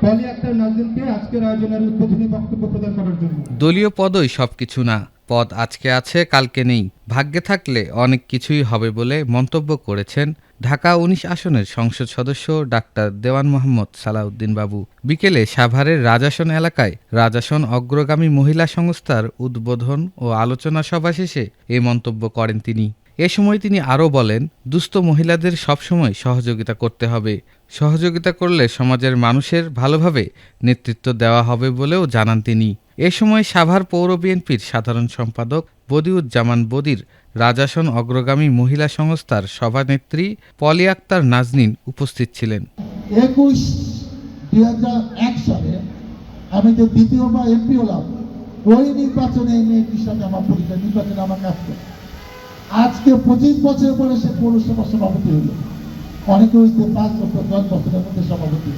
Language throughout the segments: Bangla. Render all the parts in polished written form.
পলি আক্তার নাজনীনকে আজকের আয়োজনের উদ্বোধনী বক্তব্য প্রদান করার জন্য। দলীয় পদই সবকিছু না, পদ আজকে আছে কালকে নেই, ভাগ্যে থাকলে অনেক কিছুই হবে বলে মন্তব্য করেছেন ঢাকা ১৯ আসনের সংসদ সদস্য ডাক্তার দেওয়ান মোহাম্মদ সালাউদ্দিন বাবু। বিকেলে সাভারের রাজাসন এলাকায় রাজাসন অগ্রগামী মহিলা সংস্থার উদ্বোধন ও আলোচনা সভা শেষে এ মন্তব্য করেন তিনি। এ সময় তিনি আরও বলেন, দুস্থ মহিলাদের সবসময় সহযোগিতা করতে হবে। সহযোগিতা করলে সমাজের মানুষের ভালোভাবে নেতৃত্ব দেওয়া হবে বলেও জানান তিনি। এ সময় সাভার পৌর বিএনপির সাধারণ সম্পাদক বদিউজ্জামান বদির, রাজাসন অগ্রগামী মহিলা সংস্থার সভানেত্রী পলি আক্তার নাজনীন উপস্থিত ছিলেন। ২০০১ সালে আমি যে দ্বিতীয়বার এমপি হলাম, ওই নির্বাচনে এই মেয়েটির সাথে আমার পরিচয়, নির্বাচনে আমার কাজ করে আজকে ২৫ বছর পরে সে পৌরসভা সভাপতি হইল। অনেকে হয়েছে ৫ বছর ১০ বছরের মধ্যে সভাপতি।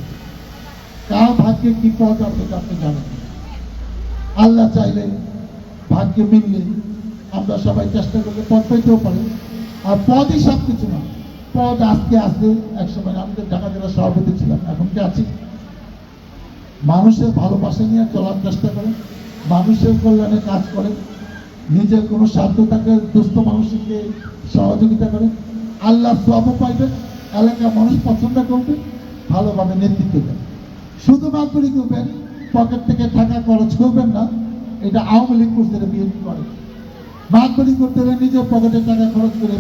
কার ভাগ্যে কি পদ আপনি জানেন। আল্লাহ চাইলে ভাগ্যে মিললে আমরা সবাই চেষ্টা করলে পদ পেতেও পারি। আর পদই সব কিছু না, পদ আজকে আসতে একসময় আমি তো ঢাকা জেলার সভাপতি ছিলাম, এখন কি আছি। মানুষের ভালোবাসা নিয়ে চলার চেষ্টা করেন, মানুষের কল্যাণে কাজ করেন, নিজের কোনো স্বার্থ থাকে দুস্থ মানুষকে সহযোগিতা করেন, আল্লাহ সওয়াবও পাইবেন, এলাকার মানুষ পছন্দ করবে, ভালোভাবে নেতৃত্ব দেন। শুধু মাতবরি করবেন, পকেট থেকে টাকা খরচ করবেন না। এটা আওয়ামী লীগ করতে বিএনপি করে। মাতবরি করতে হলে নিজের পকেটে টাকা খরচ করে